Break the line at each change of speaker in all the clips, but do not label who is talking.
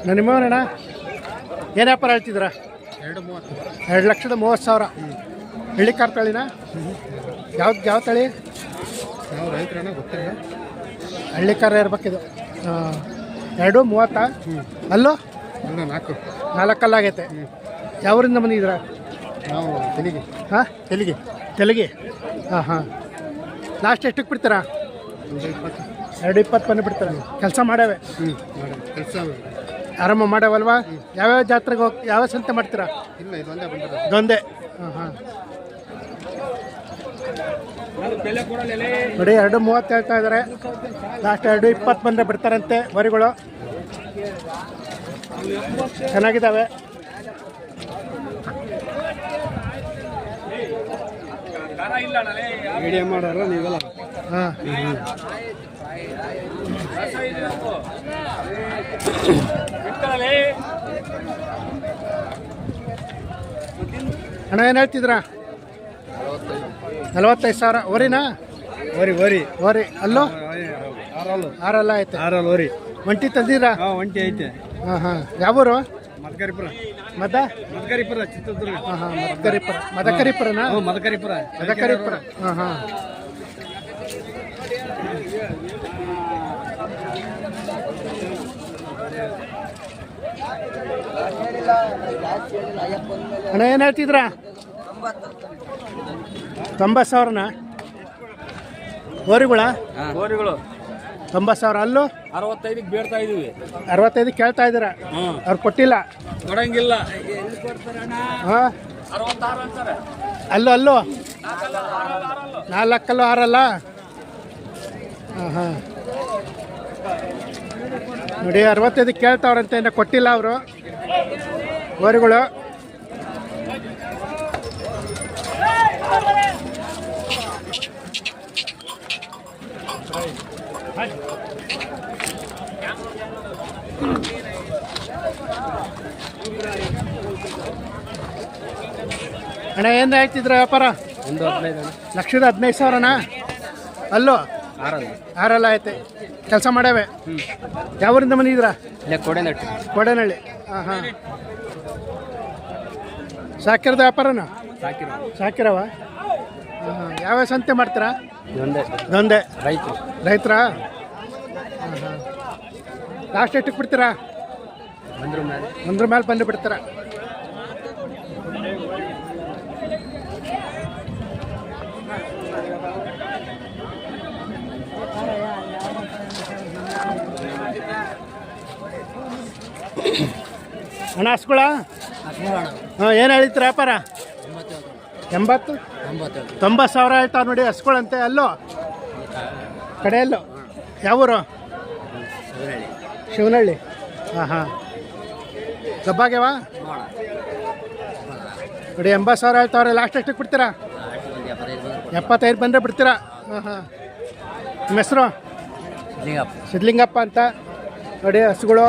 ನಿಮ್ಮವರಣ್ಣ ಏನು ವ್ಯಾಪಾರ ಹೇಳ್ತಿದ್ರ? 2,30,000. ಹಳ್ಳಿ ಕಾರ್ ತಳಿನ? ಯಾವ ತಳಿ?
ನಾವು ರೈತರನ್ನ ಗೊತ್ತಿಲ್ಲ.
ಹಳ್ಳಿ ಕಾರ ಇರ್ಬೇಕಿದು. 2,30. ಅಲ್ಲೋ 4 ಯಾವೂರಿಂದ ಬಂದಿದ್ರ?
ನಾವು ತೆಲಿಗೆ.
ಹಾಂ, ತೆಲಿಗೆ. ಹಾಂ. ಲಾಸ್ಟ್ ಎಷ್ಟಕ್ಕೆ ಬಿಡ್ತೀರಾ? 2,20 ಬಂದು ಬಿಡ್ತಾರೆ. ಕೆಲಸ ಮಾಡ್ಯಾವೆ?
ಕೆಲಸ
ಆರಾಮ ಮಾಡ್ಯಾವಲ್ವಾ? ಯಾವ್ಯಾವ ಜಾತ್ರೆಗೆ ಯಾವ ಸಂತೆ ಮಾಡ್ತೀರಾ?
ಇಲ್ಲ, ಇದೊಂದೇ.
ಹಾಂ. ನೋಡಿ 2,30 ಹೇಳ್ತಾ ಇದ್ದಾರೆ. ಲಾಸ್ಟ್ 2,20 ಬಂದರೆ ಬಿಡ್ತಾರಂತೆ. ವರಿಗಳು ಚೆನ್ನಾಗಿದ್ದಾವೆ.
ಮೀಡಿಯಂ ಮಾಡೋಲ್ಲ ನೀವೆಲ್ಲ.
ಹಾಂ. ಅಣ್ಣ ಏನು ಹೇಳ್ತಿದ್ರಾ? 45,000. ವರಿನಾ? ವರಿ. ಅಲ್ಲೋ 6 ಐತೆ.
ವರಿ
ಒಂಟಿ ತಂದಿರಾ?
ಒಂಟಿ ಐತೆ.
ಹಾಂ. ಯಾವೂರು?
ಮದಕರಿಪುರ. ಚಿತ್ರದುರ್ಗ.
ಹಾಂ. ಮದಕರಿಪುರನಾ?
ಮದಕರಿಪುರ.
ಹಾಂ. ಅಣ್ಣ ಏನು ಹೇಳ್ತಿದ್ರಾ? 90,000. ಓರಿಗಳು 90,000. ಅಲ್ಲೂ
65 ಬೇಡ್ತಾ ಇದೀವಿ.
65 ಕೇಳ್ತಾ ಇದ್ದೀರಾ? ಅವ್ರು ಕೊಟ್ಟಿಲ್ಲ?
ಕೊಡಂಗಿಲ್ಲ.
ಹಾಂ. ಅಲ್ಲೂ 4 6 ಹಾಂ. ನೋಡಿ 65 ಕೇಳ್ತಾವ್ರಂತೆ, ಇನ್ನು ಕೊಟ್ಟಿಲ್ಲ ಅವರು ಓರಿಗಳು. ಅಣ್ಣ ಏನು ಹೇಳ್ತಿದ್ರ ವ್ಯಾಪಾರ? 1,15,000. ಅಲ್ಲೋ 6 ಐತೆ. ಕೆಲಸ ಮಾಡ್ಯಾವೆ? ಯಾವೂರಿಂದ ಬಂದಿದ್ದೀರಾ? ಕೋಡೇನಹಳ್ಳಿ. ಹಾಂ. ಸಾಕಿರದ ವ್ಯಾಪಾರನ? ಸಾಕಿರವ? ಹಾಂ. ಯಾವ್ಯಾವ ಸಂತೆ ಮಾಡ್ತೀರಾ? ಒಂದೇ. ರೈತರ? ಹಾಂ. ಲಾಸ್ಟ್ ಎಷ್ಟಕ್ಕೆ ಬಿಡ್ತೀರಾ? 100 ಮೇಲೆ ಬಂದು ಬಿಡ್ತೀರಾ? ಅಣ್ಣ ಹಸ್ಗಳ? ಹಾಂ. ಏನು ಹೇಳಿತ್ರ ವ್ಯಾಪಾರ? 90,000 ಹೇಳ್ತಾವೆ ನೋಡಿ ಹಸ್ಗಳಂತೆ. ಅಲ್ಲೋ ಕಡೆಯಲ್ಲೋ? ಯಾವೂರು? ಶಿವನಹಳ್ಳಿ. ಹಾಂ. ಗಬ್ಬಾಗ್ಯಾವ ನೋಡಿ? 80,000 ಹೇಳ್ತಾವ್ರೆ. ಲಾಸ್ಟ್ ಎಷ್ಟಕ್ಕೆ ಬಿಡ್ತೀರಾ? 75 ಬಂದರೆ ಬಿಡ್ತೀರಾ? ಹಾಂ. ನಿಮ್ಮ ಹೆಸರು? ಸಿದ್ಲಿಂಗಪ್ಪ ಅಂತ. ನೋಡಿ ಹಸುಗಳು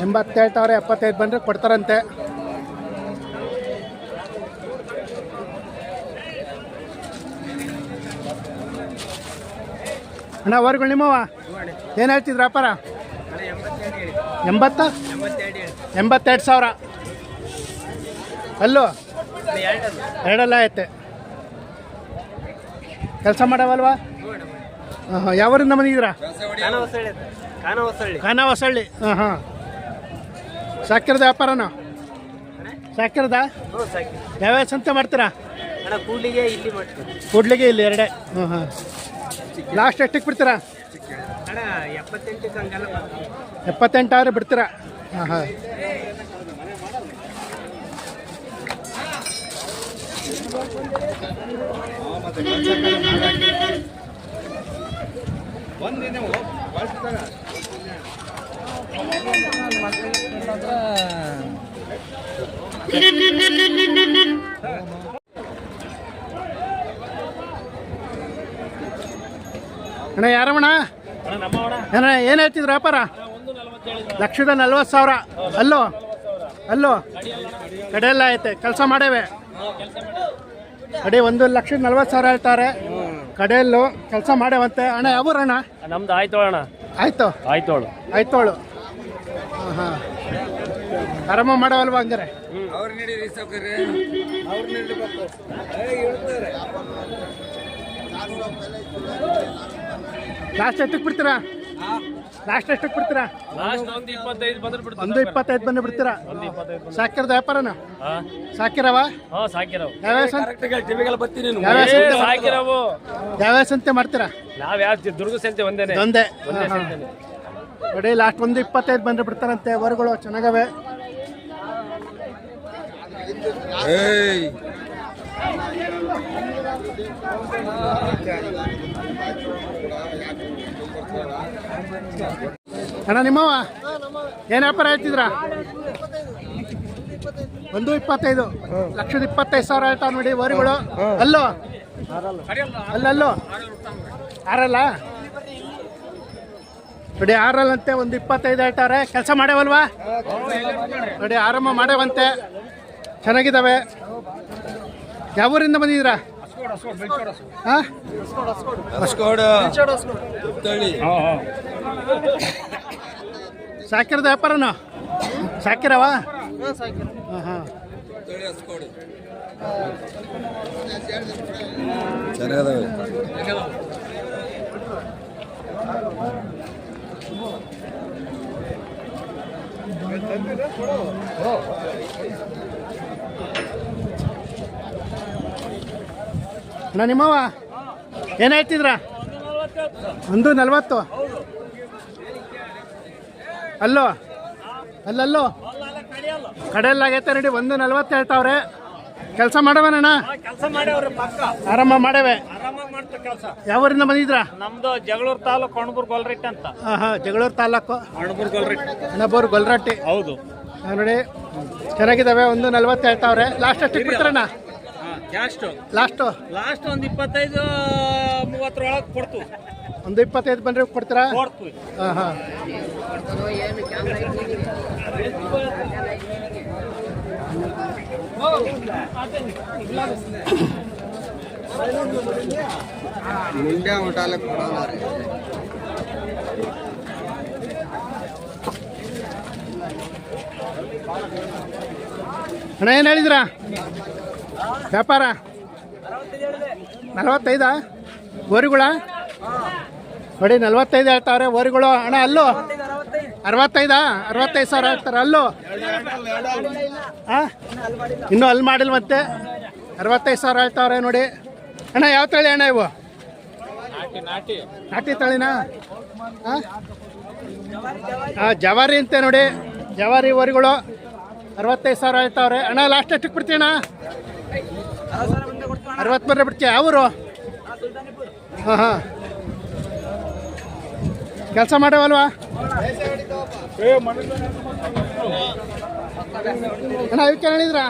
80 ಹೇಳ್ತಾವ್ರೆ. 75 ಬಂದರೆ ಕೊಡ್ತಾರಂತೆ. ಅಣ್ಣ ಓರಿಗಳು ನಿಮ್ಮವ ಏನು ಹೇಳ್ತಿದ್ರು ವ್ಯಾಪಾರ? 82,000. ಅಲ್ಲೂ 2 ಐತೆ. ಕೆಲಸ ಮಾಡವಲ್ವಾ? ಹಾಂ. ಯಾವೂರಿಂದ ಬಂದಿದ್ದೀರಾ? ಖಾನಾವಸಳ್ಳಿ. ಹಾಂ. ಸಾಕಿರದ ವ್ಯಾಪಾರನ? ಸಾಕಿರದ? ಯಾವ್ಯಾವ ಸಂತೆ ಮಾಡ್ತೀರಾ? ಕೂಡ್ಲಿಗೆ ಇಲ್ಲಿ 2. ಹಾಂ. ಲಾಸ್ಟ್ ಎಷ್ಟಕ್ಕೆ ಬಿಡ್ತೀರಾ? 78 ಬಿಡ್ತೀರಾ? ಹಾಂ. ಅಣ್ಣ ಯಾರಮ್ಮಣ್ಣ? ಅಣ್ಣ ಏನು ಹೇಳ್ತಿದ್ರು ವ್ಯಾಪಾರ? 1,40,000. ಅಲ್ಲೋ ಕಡೆಯೆಲ್ಲ ಐತೆ. ಕೆಲಸ ಮಾಡೇವೆ? ಕಡೆ 1,40,000 ಹೇಳ್ತಾರೆ. ಕಡೆಯಲ್ಲೂ ಕೆಲಸ ಮಾಡೇವಂತೆ. ಅಣ್ಣ ಯಾವೂರಣ್ಣ?
ನಮ್ದು ಆಯ್ತೋಳಣ್ಣ.
ಆಯ್ತೋಳು. ಹಾಂ. ಆರಾಮ ಮಾಡವಲ್ವಾ ಹಂಗಾರೆ?
ಅವ್ರು ನೀಡಿರಿ ಸೌಕರ್ಯ
ಲಾಸ್ಟ್ ಎಷ್ಟಕ್ಕೆ ಬಿಡ್ತೀರಾ? ಲಾಸ್ಟ್ ಎಷ್ಟಕ್ಕೆ ಬಿಡ್ತೀರಾ?
ಲಾಸ್ಟ್ ಒಂದು 25 ಬಂದ್ರೆ ಬಿಡ್ತೀವಿ.
ಒಂದು 25 ಬಂದು ಬಿಡ್ತೀರಾ? ಸಾಕಿರದ ವ್ಯಾಪಾರನ ಸಾಕಿರವ?
ಸಾಕಿರವು
ಯಾವ್ಯಾವ ಸಂತೆ?
ಟಿವಿಗೆಲ್ಲ ಬರ್ತೀನಿ
ಸಾಕಿರವು ಯಾವ್ಯಾವ ಸಂತೆ ಮಾಡ್ತೀರಾ?
ನಾವ್ ಯಾವ ದುರ್ಗ ಸಂತೆ ಒಂದೇನೆ
ಒಂದೇ ನೋಡಿ. ಲಾಸ್ಟ್ ಒಂದು 25 ಬಂದ್ರೆ ಬಿಡ್ತಾರಂತೆ. ವರುಗಳು ಚೆನ್ನಾಗವೆ. ಅಣ್ಣ ನಿಮ್ಮವ ಏನ್ ವ್ಯಾಪಾರ ಹೇಳ್ತಿದ್ರ? 1.25 1,25,000 ಹೇಳ್ತಾವ ನೋಡಿ ವರುಗಳು. ಅಲ್ಲೋ ಅಲ್ಲೋ ಆರಲ್ಲ ನೋಡಿ, ಆರಲ್ಲಂತೆ 1.25 ಹೇಳ್ತಾರೆ. ಕೆಲಸ ಮಾಡೇವಲ್ವಾ ನೋಡಿ? ಆರಾಮ ಮಾಡೇವಂತೆ, ಚೆನ್ನಾಗಿದ್ದಾವೆ. ಯಾವ ಊರಿಂದ ಬಂದಿದ್ದೀರಾ? ಹಾಂ, ಸಾಕಿರದ ವ್ಯಾಪಾರನ ಸಾಕಿರವ? ಹಾಂ ಹಾಂ, ಅಣ್ಣ ನಿಮ್ಮವ ಏನು ಹೇಳ್ತಿದ್ರ? 140. ಅಲ್ಲೋ ಅಲ್ಲಲ್ಲೋ ಕಡೆಯಲ್ಲಾಗೈತೆ ನೋಡಿ. 140 ಹೇಳ್ತಾವ್ರೆ. ಕೆಲಸ ಮಾಡವನಣ್ಣ?
ಕೆಲಸ ಮಾಡ್ಯಾವ್ರಿ, ಪಕ್ಕ
ಆರಾಮ ಮಾಡೇವೆ.
ಆರಾಮಾಗಿ ಮಾಡ್ತಾ ಕೆಲಸ.
ಯಾವೂರಿಂದ ಬಂದಿದ್ರಾ?
ನಮ್ದು ಜಗಳೂರು ತಾಲೂಕು ಅಣಬೂರು ಗೊಲ್ರಟ್ಟಿ ಅಂತ.
ಹಾಂ ಹಾಂ, ಜಗಳೂರು ತಾಲೂಕು
ಅಣಬೂರು ಗೊಲ್ರಟ್ಟಿ.
ಅಣಬೂರು ಗೊಲ್ರಟ್ಟಿ.
ಹೌದು
ನೋಡಿ, ಚೆನ್ನಾಗಿದ್ದಾವೆ. 140 ಹೇಳ್ತಾವ್ರೆ. ಲಾಸ್ಟ್ ಎಷ್ಟಕ್ಕೆ ಬಿಡ್ತಾರಣ್ಣ? ಲಾಸ್ಟು
ಒಂದು 25-30 ಒಳಗೆ ಕೊಡ್ತು.
ಒಂದು 25 ಬಂದ್ರೆ ಕೊಡ್ತೀರಾ?
ಕೊಡ್ತೀವಿ.
ಹಾಂ ಹಾಂ, ಅಣ್ಣ ಏನು ಹೇಳಿದ್ರಾ ವ್ಯಾಪಾರ? 45 ವರಿಗಳ ನೋಡಿ. 45 ಹೇಳ್ತಾವ್ರೆ ವರಿಗಳು. ಅಣ್ಣ ಅಲ್ಲೂ 65,000 ಹೇಳ್ತಾರೆ. ಅಲ್ಲೂ ಹಾಂ, ಇನ್ನೂ ಅಲ್ಲಿ ಮಾಡಿಲ್ಲ ಮತ್ತೆ. 65,000 ಹೇಳ್ತಾವ್ರೆ ನೋಡಿ. ಅಣ್ಣ ಯಾವ ತಳಿ ಅಣ್ಣ ಇವು? ನಾಟಿ ತಳಿನಾ? ಹಾಂ ಹಾಂ, ಜವಾರಿ ಅಂತೆ ನೋಡಿ. ಜವಾರಿ ವರಿಗಳು 65,000 ಹೇಳ್ತಾವ್ರೆ. ಅಣ್ಣ ಲಾಸ್ಟ್ ಎಷ್ಟಕ್ಕೆ ಬಿಡ್ತೀಯ ಅಣ್ಣ? 60 ಬಂದ್ರೆ ಬಿಡ್ತೀಯ? ಯಾವೂರು? ಹಾಂ ಹಾಂ, ಕೆಲಸ ಮಾಡೇವಲ್ವಾ ಅಣ್ಣ? ಇವಕ್ಕೆ ಹೇಳಿದ್ರ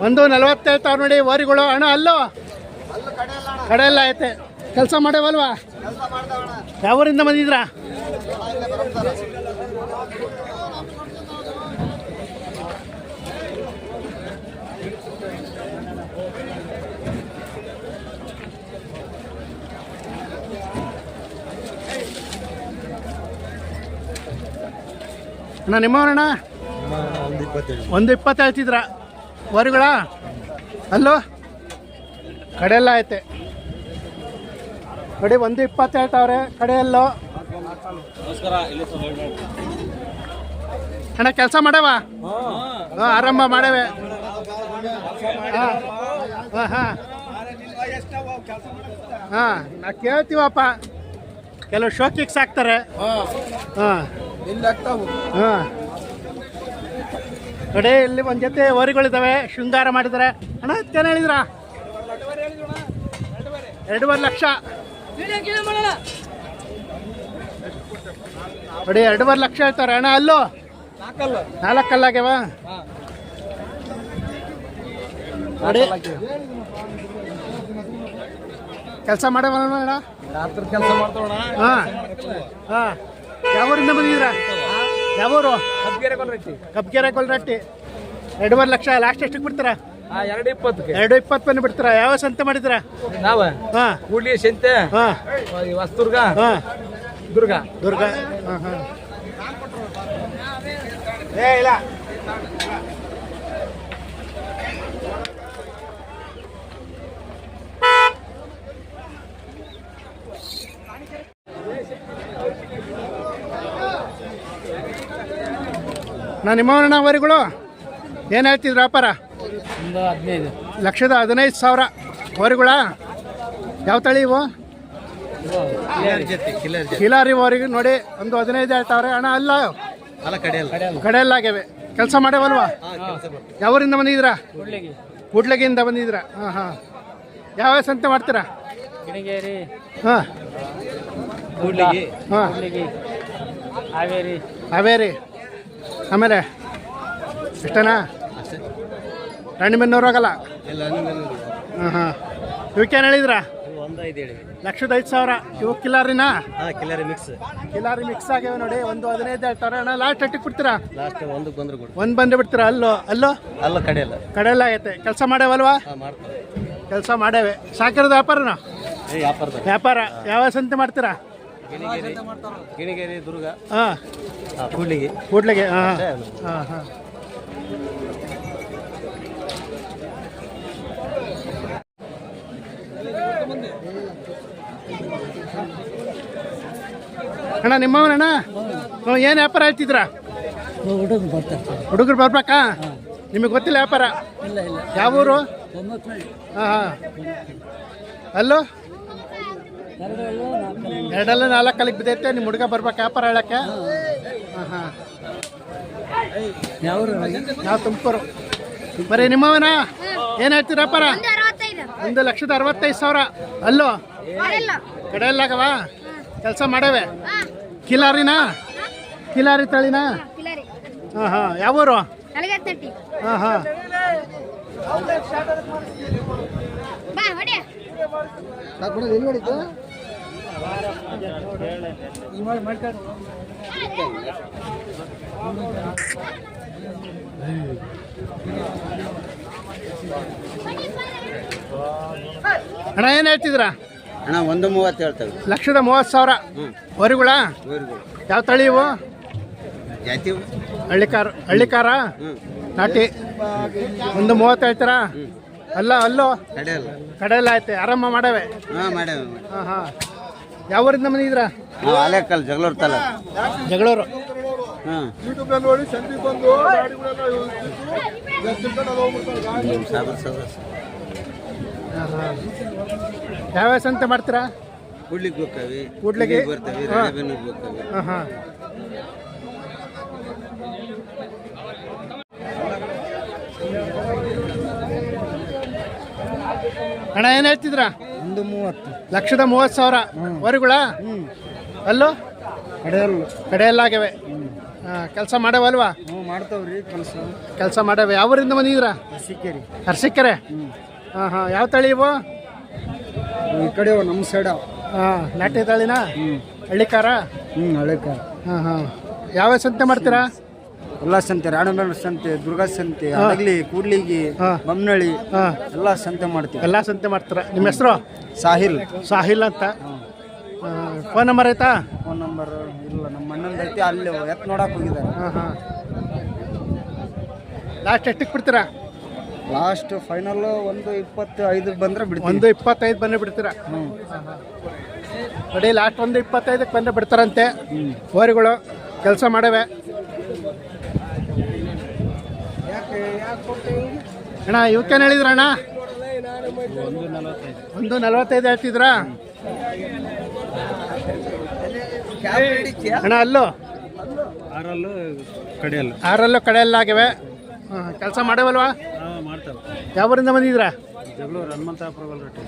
140 ಹೇಳ್ತಾವ್ರು ನೋಡಿ ವರಿಗಳು. ಅಣ್ಣ ಅಲ್ಲೋ ಕಡೆ ಎಲ್ಲ ಐತೆ. ಕೆಲಸ ಮಾಡೇವಲ್ವಾ? ಯಾವೂರಿಂದ ಬಂದಿದ್ರಾ? ಅಣ್ಣ ನಿಮ್ಮವನಣ್ಣ 120 ಹೇಳ್ತಿದ್ರ ವರುಗಳ? ಅಲ್ಲೋ ಕಡೆಯೆಲ್ಲ ಐತೆ ನೋಡಿ. 120 ಹೇಳ್ತಾವ್ರೆ ಕಡೆಯಲ್ಲೋ. ಅಣ್ಣ ಕೆಲಸ ಮಾಡವ? ಹಾಂ, ಆರಂಭ ಮಾಡೇವೆ. ಹಾಂ ಹಾಂ ಹಾಂ ಹಾಂ, ನಾ ಕೇಳ್ತೀವಪ್ಪ. ಕೆಲವು ಶೋಕಿಗೆ ಸಾಕ್ತಾರೆ. ಹಾಂ ಹಾಂ, ನೋಡಿ ಇಲ್ಲಿ ಒಂದು ಜೊತೆ ವರಿಗಳಿದ್ದಾವೆ. ಶೃಂಗಾರ ಮಾಡಿದ್ದಾರೆ. ಅಣ್ಣ ಏನು ಹೇಳಿದ್ರ? 2.5 ಲಕ್ಷ ನೋಡಿ. 2.5 ಲಕ್ಷ ಹೇಳ್ತಾರೆ. ಅಣ್ಣ ಅಲ್ಲೋ 4 ಕಲ್ಲಾಗ್ಯವ ನೋಡಿ. ಕೆಲಸ ಮಾಡವ ಅಣ್ಣ?
ಕೆಲಸ ಮಾಡ್ತಾವಣ.
ಹಾಂ ಹಾಂ, ಯಾವೂರಿಂದ ಬಂದಿದ್ದೀರಾ? ಯಾವೂರು? ಕಬ್ಗೆರೆ ಗೊಲ್ರಟ್ಟಿ. 2.5 ಲಕ್ಷ ಲಾಸ್ಟ್ ಎಷ್ಟಕ್ಕೆ ಬಿಡ್ತೀರಾ? 2.20 ಬಂದು ಬಿಡ್ತೀರಾ? ಯಾವ ಸಂತೆ ಮಾಡಿದ್ದೀರಾ?
ನಾವ
ಹಾಂ,
ಕೂಡ್ಲಿ ಸಂತೆ.
ಹಾಂ,
ಹೊಸದುರ್ಗ.
ಹಾಂ,
ದುರ್ಗ.
ದುರ್ಗ. ಹಾಂ ಹಾಂ, ನಿಮ್ಮವಣ್ಣ ವರಿಗಳು ಏನು ಹೇಳ್ತಿದ್ರು ವ್ಯಾಪಾರ? 1,15,000 ವರಿಗಳ. ಯಾವ ತಳಿ ಇವು? ಕಿಲಾರಿ ವರಿಗೆ ನೋಡಿ, ಒಂದು 15 ಹೇಳ್ತಾವ್ರೆ ಅಣ್ಣ. ಅಲ್ಲ ಕಡೆಯಲ್ಲಾಗ್ಯವೆ. ಕೆಲಸ ಮಾಡೇವಲ್ವಾ? ಯಾವೂರಿಂದ ಬಂದಿದ್ದೀರಾ? ಕೂಡ್ಲಗಿಯಿಂದ ಬಂದಿದ್ದೀರಾ? ಹಾಂ ಹಾಂ. ಯಾವ ಸಂತೆ ಮಾಡ್ತೀರಾ? ಹಾಂ ಹಾಂ. ಹಾವೇರಿ. ಆಮೇಲೆ ಇಷ್ಟನಾ? ರಾಣಿಬೆನ್ನೂರು ಹೋಗಲ್ಲ? ಹಾಂ ಹಾಂ. ಇವಕ್ಕೇನು ಹೇಳಿದ್ರಾ? 1,05,000. ಇವು ಕಿಲಾರಿನಾ? ಕಿಲಾರಿ ಮಿಕ್ಸ್ ಆಗ್ಯಾವ ನೋಡಿ. ಒಂದು 15 ಹೇಳ್ತಾರೆ ಅಣ್ಣ. ಲಾಸ್ಟ್ ಎಟ್ಟಿಗೆ ಕೊಡ್ತೀರಾ? ಒಂದು ಬಂದು ಬಿಡ್ತೀರಾ? ಅಲ್ಲೋ ಕಡೆಯಲ್ಲ ಆಗೈತೆ. ಕೆಲಸ ಮಾಡೇವಲ್ವಾ? ಕೆಲಸ ಮಾಡೇವೆ. ಸಾಕಿರೋದು ವ್ಯಾಪಾರನ? ವ್ಯಾಪಾರ. ಯಾವ ಸಂತೆ ಮಾಡ್ತೀರಾ?
ಗಿಣಿಗೇರಿ, ದುರ್ಗ,
ಹಾಂ, ಕೂಡ್ಲಿಗೆ. ಹಾಂ ಹಾಂ ಹಾಂ. ಅಣ್ಣ ನಿಮ್ಮವನಣ್ಣ ಏನು ವ್ಯಾಪಾರ ಹೇಳ್ತಿದ್ರಾ? ಹುಡುಗರು ಬರ್ಬೇಕಾ? ನಿಮಗೆ ಗೊತ್ತಿಲ್ಲ ವ್ಯಾಪಾರ? ಯಾವ ಊರು? ಹಾಂ ಹಾಂ. ಅಲ್ಲೋ 2-4 ಬಿದ್ದೈತೆ. ನಿಮ್ಮ ಹುಡುಗ ಬರ್ಬೇಕು ವ್ಯಾಪಾರ ಹೇಳಕ್ಕೆ? ಹಾಂ ಹಾಂ. ನಾವು ತುಮಕೂರು. ಬರೀ ನಿಮ್ಮವನ ಏನು ಹೇಳ್ತೀರ ವ್ಯಾಪಾರ? 1,65,000. ಅಲ್ಲೋ ಕಡೆಯಲ್ಲಾಗವಾ? ಕೆಲಸ ಮಾಡವೆ. ಕಿಲಾರಿನಾ? ಕಿಲಾರಿ ತಳಿನಾ? ಹಾಂ ಹಾಂ. ಯಾವ ಊರು? ಹಾಂ ಹಾಂ. ಅಣ್ಣ ಏನು ಹೇಳ್ತಿದ್ರಾ?
ಅಣ್ಣ 1,30 ಹೇಳ್ತೇವೆ.
1,30,000 ವರಿಗಳ. ಯಾವ ತಳಿ ಇವು? ಹಳ್ಳಿಕಾರ ನಾಟಿ. 1,30 ಹೇಳ್ತೀರಾ? ಅಲ್ಲೋ ಕಡೆಯಲ್ಲ ಐತೆ. ಆರಾಮ ಮಾಡವೆ. ಹಾಂ ಹಾಂ. ಯಾವ ಊರಿಂದ ಬಂದಿದ್ದೀರಾ?
ಆಲೇಕಲ್, ಜಗಳೂರು ತಾಲೂಕು.
ಜಗಳೂರು.
ಹಾಂ.
ಯಾವ ಸಂತೆ ಮಾಡ್ತೀರಾ? ಕೂಡ್ಲಿಗೆ
ಬರ್ತವೆ.
ಹಾಂ ಹಾಂ. ಅಣ್ಣ ಏನು ಹೇಳ್ತಿದ್ರಾ? 1,30,000 ವರಿಗಳ. ಅಲ್ಲೋ ಕಡೆಯಲ್ಲಾಗ್ಯವೆ. ಹಾಂ. ಕೆಲಸ ಮಾಡವಲ್ವಾ?
ಮಾಡ್ತಾವ್ರಿ
ಕೆಲಸ ಮಾಡವೆ. ಯಾವ ಊರಿಂದ ಬಂದಿದ್ದೀರಾ? ಅರಸೀಕೆರೆ. ಹಾಂ ಹಾಂ. ಯಾವ ತಳಿ ಇವು?
ಈ ಕಡೆ ನಮ್ಮ ಸೈಡ.
ಹಾಂ. ನಾಟಿ ತಳಿನಾ? ಹಳ್ಳಿಕಾರ.
ಹಳ್ಳಿಕಾರ.
ಹಾಂ ಹಾಂ. ಯಾವ ಸಂತೆ ಮಾಡ್ತೀರಾ?
ಎಲ್ಲ ಸಂತೆ, ರಾಣಬೆನ್ನೂರು ಸಂತೆ, ದುರ್ಗಾ ಸಂತೆ, ಹಡಗಲಿ, ಕೂಡ್ಲಿಗಿ, ಬೊಮ್ಮನಹಳ್ಳಿ ಎಲ್ಲ ಸಂತೆ ಮಾಡ್ತೀವಿ.
ಎಲ್ಲ ಸಂತೆ ಮಾಡ್ತೀರಾ. ನಿಮ್ಮ ಹೆಸರು? ಸಾಹಿಲ್ ಅಂತ. ಫೋನ್ ನಂಬರ್ ಐತಾ?
ಫೋನ್ ನಂಬರ್ ಇಲ್ಲ, ನಮ್ಮ ಅಣ್ಣಂದು ಐತಿ. ಅಲ್ಲಿ ಎತ್ತು ನೋಡಕ್ಕೆ ಹೋಗಿದ್ದಾರೆ.
ಹಾಂ ಹಾಂ. ಲಾಸ್ಟ್ ಎಷ್ಟಕ್ಕೆ ಬಿಡ್ತೀರಾ?
ಲಾಸ್ಟ್ ಫೈನಲ್ 1,25 ಬಂದರೆ ಬಿಡ್ತೀವಿ.
1,25 ಬಂದರೆ ಬಿಡ್ತೀರಾ? ನೋಡಿ, ಲಾಸ್ಟ್ 1,25ಕ್ಕೆ ಬಂದರೆ ಬಿಡ್ತಾರಂತೆ ಓರಿಗಳು. ಕೆಲಸ ಮಾಡವೆ. ಅಣ್ಣ ಇವಕ್ಕೇನು ಹೇಳಿದ್ರ ಅಣ್ಣ? 1,45 ಹೇಳ್ತಿದ್ರಾ? ಅಣ್ಣ ಅಲ್ಲೋ ಆರಲ್ಲೂ ಕಡೆಯಲ್ಲಾಗಿವೆ. ಕೆಲಸ ಮಾಡವಲ್ವಾ? ಯಾವ ಊರಿಂದ ಬಂದಿದ್ದೀರಾ?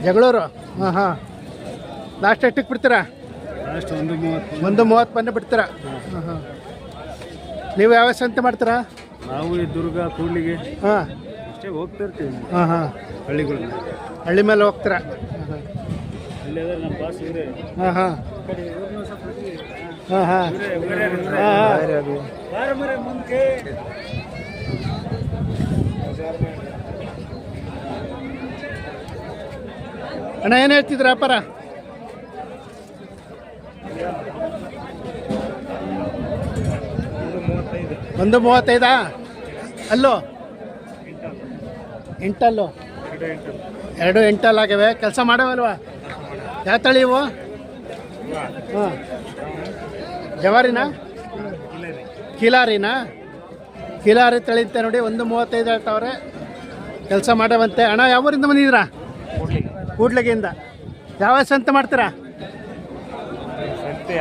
ಜಗಳೂರು. ಹಾಂ ಹಾಂ. ಲಾಸ್ಟ್ ಎಷ್ಟಕ್ಕೆ ಬಿಡ್ತೀರಾ? 1,30 ಬಂದು ಬಿಡ್ತೀರಾ? ಹಾಂ ಹಾಂ. ನೀವು ಯಾವ ಸಂತೆ ಮಾಡ್ತೀರಾ?
ನಾವು ಈ ದುರ್ಗ, ಕೂಡ್ಲಿಗೆ
ಹಾಂ
ಅಷ್ಟೇ ಹೋಗ್ತಿರ್ತೀವಿ.
ಹಾಂ ಹಾಂ. ಹಳ್ಳಿ ಮೇಲೆ ಹೋಗ್ತೀರಾ? ಹಾಂ ಹಾಂ ಹಾಂ ಹಾಂ. ಅಣ್ಣ ಏನು ಹೇಳ್ತಿದ್ರ ವ್ಯಾಪಾರ? 1:35 ಅಲ್ಲೋ ಎಂಟಲ್ಲು 2 ಎಂಟಲ್ ಆಗಿವೆ. ಕೆಲಸ ಮಾಡವಲ್ವಾ? ಯಾವ ತಳಿ ಇವು? ಹಾಂ, ಜವಾರಿನಾ ಕಿಲಾರಿನಾ? ಕಿಲಾರಿ ತಳಿಂತೆ ನೋಡಿ. 1:35 ಹೇಳ್ತಾವ್ರೆ. ಕೆಲಸ ಮಾಡವಂತೆ. ಅಣ್ಣ ಯಾವೂರಿಂದ ಬಂದಿದ್ದೀರಾ? ಕೂಡ್ಲಿಗೆಯಿಂದ. ಯಾವ ಸಂತೆ ಮಾಡ್ತೀರಾ?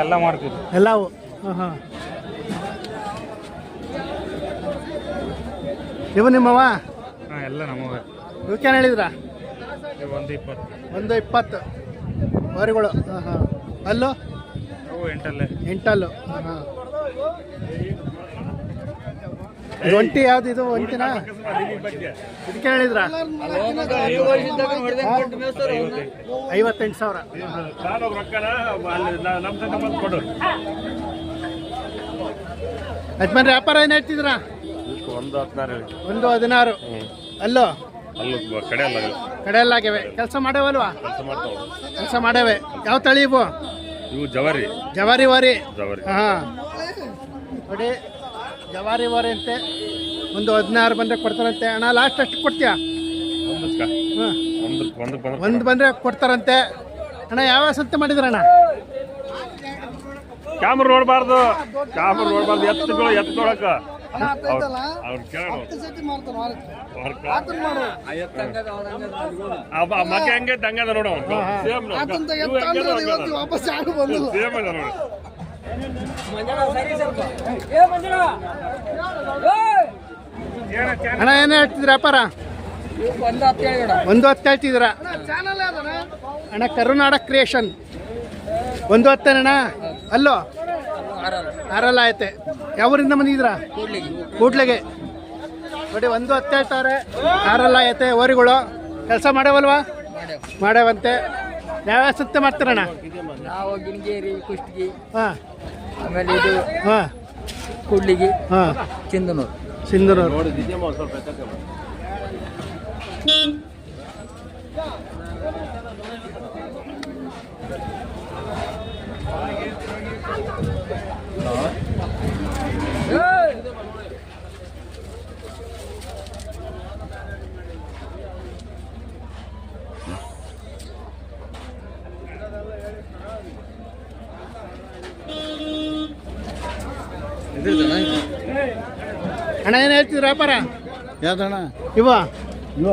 ಎಲ್ಲ ಮಾಡ್ತೀವಿ.
ಎಲ್ಲವು. ಹಾಂ ಹಾಂ. ಇವು ನಿಮ್ಮವ?
ಹಾಂ, ಎಲ್ಲ ನಮ್ಮವೇ.
ಇವಕ್ಕೇನು ಹೇಳಿದ್ರಾ?
1:20.
1:20 ವರಿಗಳು. ಹಾಂ ಹಾಂ. ಅಲ್ಲೂ
ಅವು ಎಂಟಲ್ಲೇ.
ಎಂಟಲ್ಲು. ಹಾಂ ಹಾಂ. ಇದು ಒಂಟಿ ಯಾವ್ದು? ಇದು ಒಂಟಿನಾ? ಇದಕ್ಕೆ ಹೇಳಿದ್ರಾ? 58,000. ಯಜಮಾನ್ರಿ ವ್ಯಾಪಾರ ಏನು ಹೇಳ್ತಿದ್ರಾ? 1:16. ಅಲ್ಲೋ ಕಡೆಯಲ್ಲಾಗಿವೆ. ಕೆಲಸ ಮಾಡೇವಲ್ವಾ? ಕೆಲಸ ಮಾಡೇವೆ. ಯಾವ ತಳಿ ಇವು?
ಇವು ಜವಾರಿ.
ಜವಾರಿ ವಾರಿ.
ಜವಾರಿ.
ಹಾಂ ನೋಡಿ, ಜವಾರಿ ವಾರಿ ಅಂತೆ. 1:16 ಬಂದರೆ ಕೊಡ್ತಾರಂತೆ. ಅಣ್ಣ ಲಾಸ್ಟ್ ಎಷ್ಟು ಕೊಡ್ತೀಯಾ? ಹಾಂ, ಒಂದು ಬಂದರೆ ಕೊಡ್ತಾರಂತೆ. ಅಣ್ಣ ಯಾವ ಸಂತೆ ಮಾಡಿದ್ರಣ್ಣ?
ಕ್ಯಾಮ್ರಾ ನೋಡಬಾರ್ದು. ಎತ್ತೊಳಕ ಮಗ ಹೆಂಗೆ ತಂಗದ ನೋಡ.
ಅಣ್ಣ ಏನು ಹೇಳ್ತಿದ್ರ ವ್ಯಾಪಾರ? 1:10 ಹೇಳ್ತಿದ್ದೀರಾ? ಅಣ್ಣ ಕರುನಾಡ ಕ್ರಿಯೇಷನ್ 1:10 ಅಣ್ಣ. ಅಲ್ಲೋ ಆರಲ್ಲ ಐತೆ. ಯಾವೂರಿಂದ ಬಂದಿದ್ದೀರಾ? ಕೂಡ್ಲಿಗೆ. ನೋಡಿ 1:10 ಹೇಳ್ತಾರೆ. ಆರಲ್ಲ ಐತೆ ಓರಿಗಳು. ಕೆಲಸ ಮಾಡೇವಲ್ವಾ? ಮಾಡೇವಂತೆ. ಯಾವ್ಯಾವ ಸಂತೆ ಮಾಡ್ತೀರಣ್ಣ?
ನಾವು ಗಿಣಗೇರಿ, ಕುಷ್ಟಗಿ,
ಹಾಂ,
ಆಮೇಲೆ ಇದು
ಹಾಂ,
ಕೂಡ್ಲಿಗಿ,
ಹಾಂ,
ಚಿಂದನೂರು.
ಸಿಂಧನೂರು. ಅಣ್ಣ ಏನು ಹೇಳ್ತಿದ್ರು ವ್ಯಾಪಾರ?
ಯಾವ್ದಣ್ಣ?
ಇವ
ಇವ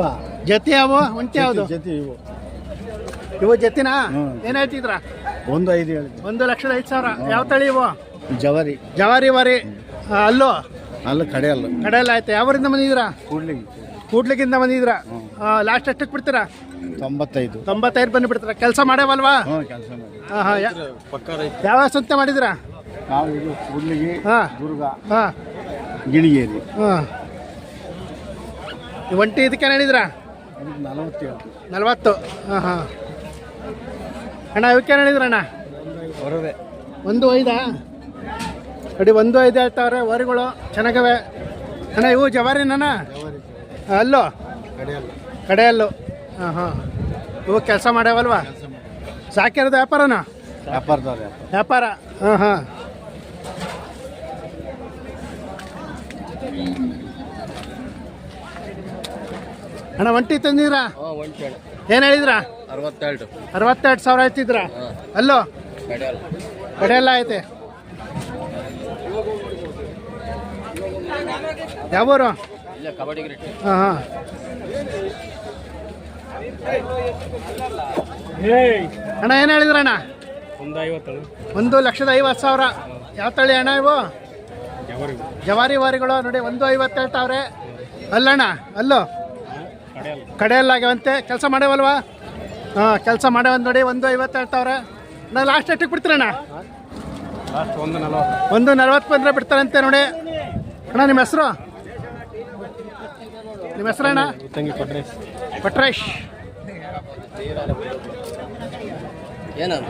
ಜೊತೆ ಯಾವ ಒಂಟಿ ಯಾವುದು?
ಜೊತೆ ಇವು
ಇವು ಜೊತೆನಾ?
ಹ್ಮ್.
ಏನು ಹೇಳ್ತಿದ್ರ?
1:05 ಹೇಳಿದ್ವಿ.
1,05,000. ಯಾವ ತಳಿ ಇವು?
ಜವಾರಿ.
ಜವಾರಿ ವಾರಿ. ಅಲ್ಲೋ
ಅಲ್ಲ ಕಡೆ ಅಲ್ಲ.
ಕಡೆಯಲ್ಲ ಆಯ್ತು. ಯಾವೂರಿಂದ ಬಂದಿದ್ದೀರಾ?
ಕೂಡ್ಲಿಗೆ.
ಕೂಡ್ಲಿಗಿಂದ ಬಂದಿದ್ದೀರಾ? ಲಾಸ್ಟ್ ಎಷ್ಟಕ್ಕೆ ಬಿಡ್ತೀರಾ?
95.
95 ಬಂದು ಬಿಡ್ತೀರಾ? ಕೆಲಸ ಮಾಡೇವಲ್ವಾ?
ಹ್ಞೂ, ಕೆಲಸ ಮಾಡಿ.
ಹಾಂ ಹಾಂ. ಯಾವ ಸಂತೆ ಮಾಡಿದ್ದೀರಾ?
ನಾವು ಇದು ಕೂಡ್ಲಿಗೆ,
ಹಾಂ
ದುರ್ಗ,
ಹಾಂ
ಗಿಣಿಗೇರಿ.
ಹಾಂ. ಈ ಒಂಟಿ ಇದಕ್ಕೆ ಹೇಳಿದ್ರಾ? 40. ಹಾಂ ಹಾಂ. ಅಣ್ಣ ಇವಕ್ಕೆ ಹೇಳಿದ್ರಣ್ಣ? 1:05. ನೋಡಿ 1:05 ಹೇಳ್ತಾವ್ರೆ. ವರಿಗಳು ಚೆನ್ನಾಗವೆ. ಅಣ್ಣ ಇವು ಜವಾರಿನ? ಅಲ್ಲೋ ಕಡೆಯಲ್ಲು. ಹಾಂ ಹಾಂ. ಇವು ಕೆಲಸ ಮಾಡ್ಯಾವಲ್ವಾ? ಸಾಕಿರೋದು ವ್ಯಾಪಾರನ?
ವ್ಯಾಪಾರದವ್ರೆ.
ವ್ಯಾಪಾರ. ಹಾಂ ಹಾಂ. ಅಣ್ಣ ಒಂಟಿ ತಂದಿದ್ರಾ? ಏನು ಹೇಳಿದ್ರಾ? 62,000 ಹೇಳ್ತಿದ್ರಾ? ಅಲ್ಲೋ ಕಡೆಯಲ್ಲ ಐತೆ. ಯಾವೂರು? ಹಾಂ ಹಾಂ. ಅಣ್ಣ ಏನು ಹೇಳಿದ್ರಣ್ಣ? 1,50,000. ಯಾವ ತಳಿ ಅಣ್ಣ ಇವು? ಜವಾರಿ ವಾರಿಗಳು. ನೋಡಿ 1:50 ಹೇಳ್ತಾವ್ರೆ. ಅಲ್ಲಣ್ಣ ಅಲ್ಲೋ ಕಡೆಯಲ್ಲಾಗ್ಯವಂತೆ. ಕೆಲಸ ಮಾಡೇವಲ್ವಾ? ಹಾಂ, ಕೆಲಸ ಮಾಡೇವಂತ. ನೋಡಿ 1:50 ಹೇಳ್ತಾವ್ರೆ. ನಾ ಲಾಸ್ಟ್ ಎಷ್ಟಕ್ಕೆ ಬಿಡ್ತೀರಣ್ಣ? 1:40 ಬಂದರೆ ಬಿಡ್ತಾರಂತೆ ನೋಡಿ. ಅಣ್ಣ ನಿಮ್ಮ ಹೆಸರು? ನಿಮ್ಮ ಹೆಸರಣ್ಣ? ಪಟ್ರೇಶ್.
ಏನಂತ